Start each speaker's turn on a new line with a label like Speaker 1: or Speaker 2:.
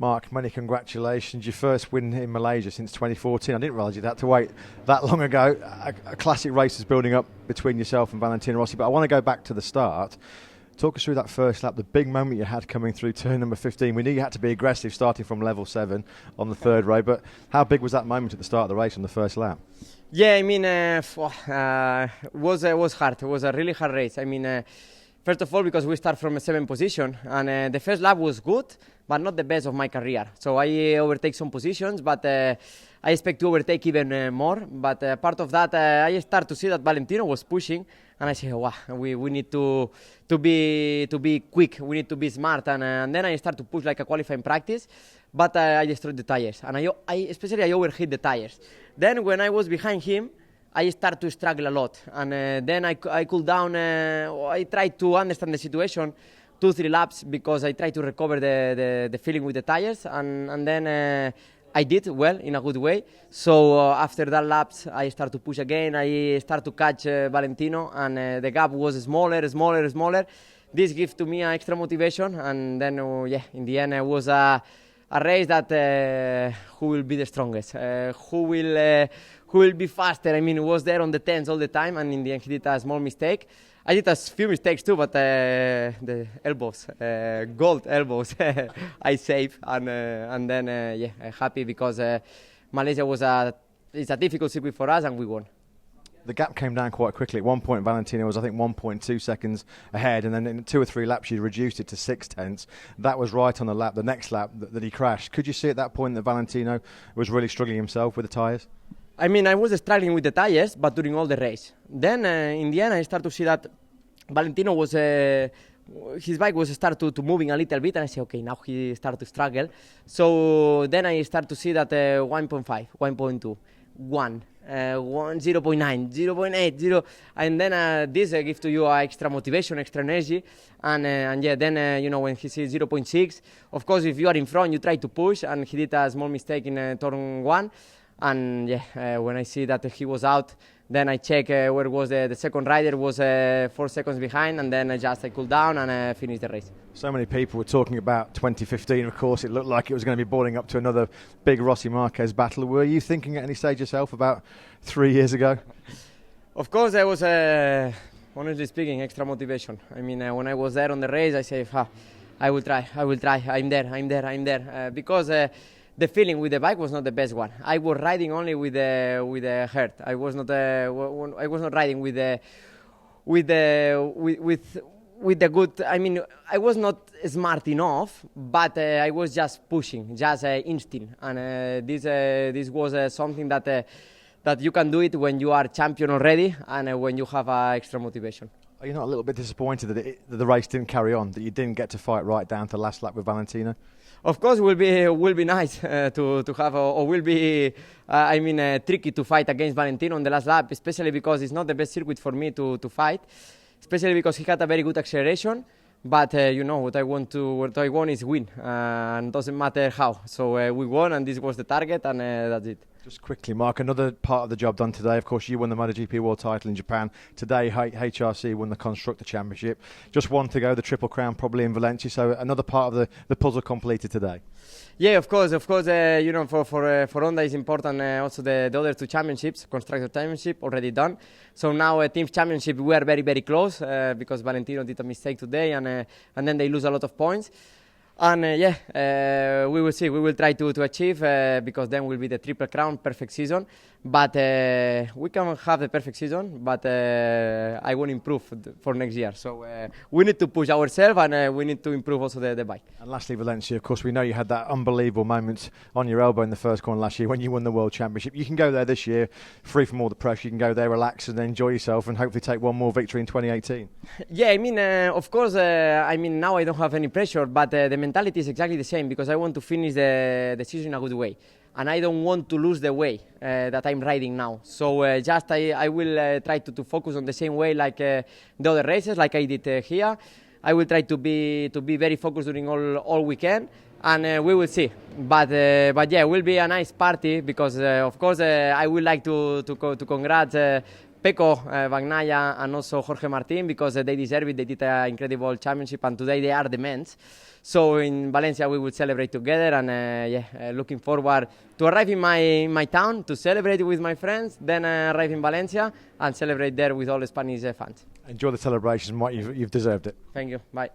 Speaker 1: Mark, many congratulations. Your first win in Malaysia since 2014. I didn't realise you'd had to wait that long ago. A classic race is building up between yourself and Valentino Rossi, but I want to go back to the start. Talk us through that first lap, the big moment you had coming through turn number 15. We knew you had to be aggressive starting from level 7 on the third row, but how big was that moment at the start of the race on the first lap?
Speaker 2: Yeah, I mean, it was hard. It was a really hard race. I mean, first of all, because we start from a 7th position, and the first lap was good, but not the best of my career. So I overtake some positions, but I expect to overtake even more. But part of that, I start to see that Valentino was pushing, and I say, wow, we need to be quick. We need to be smart, and then I start to push like a qualifying practice, but I destroyed the tires, and I overheat the tires. Then when I was behind him, I start to struggle a lot, and then I cool down. I try to understand the situation 2-3 laps because I try to recover the feeling with the tires, and then I did well in a good way. So after that laps, I start to push again. I start to catch Valentino, and the gap was smaller. This gives to me extra motivation, and then in the end it was a race that who will be the strongest, who will be faster. I mean, it was there on the 10s all the time, and in the end he did a small mistake. I did a few mistakes too, but the elbows, gold elbows, I saved, and then I'm happy because Malaysia it's a difficult circuit for us, and we won.
Speaker 1: The gap came down quite quickly. At one point, Valentino was, I think, 1.2 seconds ahead, and then in 2 or 3 laps, you reduced it to 0.6. That was right on the next lap, that he crashed. Could you see at that point that Valentino was really struggling himself with the tyres?
Speaker 2: I mean, I was struggling with the tires, but during all the race. Then, in the end, I start to see that Valentino was... his bike was start to moving a little bit, and I say, okay, now he start to struggle. So then I start to see that 1.5, 1.2, 1, 0.9, 0.8, 0, and then this gives to you extra motivation, extra energy, and then when he sees 0.6, of course, if you are in front, you try to push, and he did a small mistake in turn 1, and when I see that he was out, then I check where was the second rider was 4 seconds behind, and then I cooled down and finished the race.
Speaker 1: So many people were talking about 2015. Of course, it looked like it was going to be boarding up to another big Rossi Marquez battle. Were you thinking at any stage yourself about 3 years ago?
Speaker 2: Of course, I was, honestly speaking, extra motivation. I mean, when I was there on the race, I say, I will try. I'm there. Because the feeling with the bike was not the best one. I was riding only with the heart. I was not riding with the good. I mean, I was not smart enough, but I was just pushing, just instinct, and this was something that you can do it when you are champion already, and when you have extra motivation.
Speaker 1: Are you not a little bit disappointed that the race didn't carry on, that you didn't get to fight right down to the last lap with Valentino?
Speaker 2: Of course, will be nice to have, or will be, tricky to fight against Valentino on the last lap, especially because it's not the best circuit for me to fight, especially because he had a very good acceleration. But what I want is win, and doesn't matter how. So we won, and this was the target, and that's it.
Speaker 1: Just quickly, Mark, another part of the job done today. Of course, you won the MotoGP World title in Japan. Today, HRC won the Constructor Championship. Just one to go, the Triple Crown probably in Valencia. So another part of the puzzle completed today.
Speaker 2: Yeah, of course. For Honda is important. Also, the other 2 championships, Constructor Championship already done. So now Teams Championship, we are very, very close because Valentino did a mistake today, and then they lose a lot of points. And we will see. We will try to achieve because then will be the Triple Crown, perfect season. But we can have the perfect season, but I want to improve for next year. So we need to push ourselves, and we need to improve also the bike.
Speaker 1: And lastly, Valencia, of course, we know you had that unbelievable moment on your elbow in the first corner last year when you won the World Championship. You can go there this year, free from all the pressure. You can go there, relax, and enjoy yourself, and hopefully take one more victory in 2018.
Speaker 2: Yeah, I mean, of course, now I don't have any pressure, but the mentality is exactly the same because I want to finish the season in a good way. And I don't want to lose the way that I'm riding now. So I will try to focus on the same way like the other races, like I did here. I will try to be very focused during all weekend, and we will see. But yeah, it will be a nice party because of course I would like to congrats Pecco, Bagnaia, and also Jorge Martin, because they deserve it. They did an incredible championship, and today they are the men's. So in Valencia we will celebrate together, and looking forward to arrive in my town to celebrate with my friends, then arrive in Valencia and celebrate there with all the Spanish fans.
Speaker 1: Enjoy the celebration, Mike. You've deserved it.
Speaker 2: Thank you. Bye.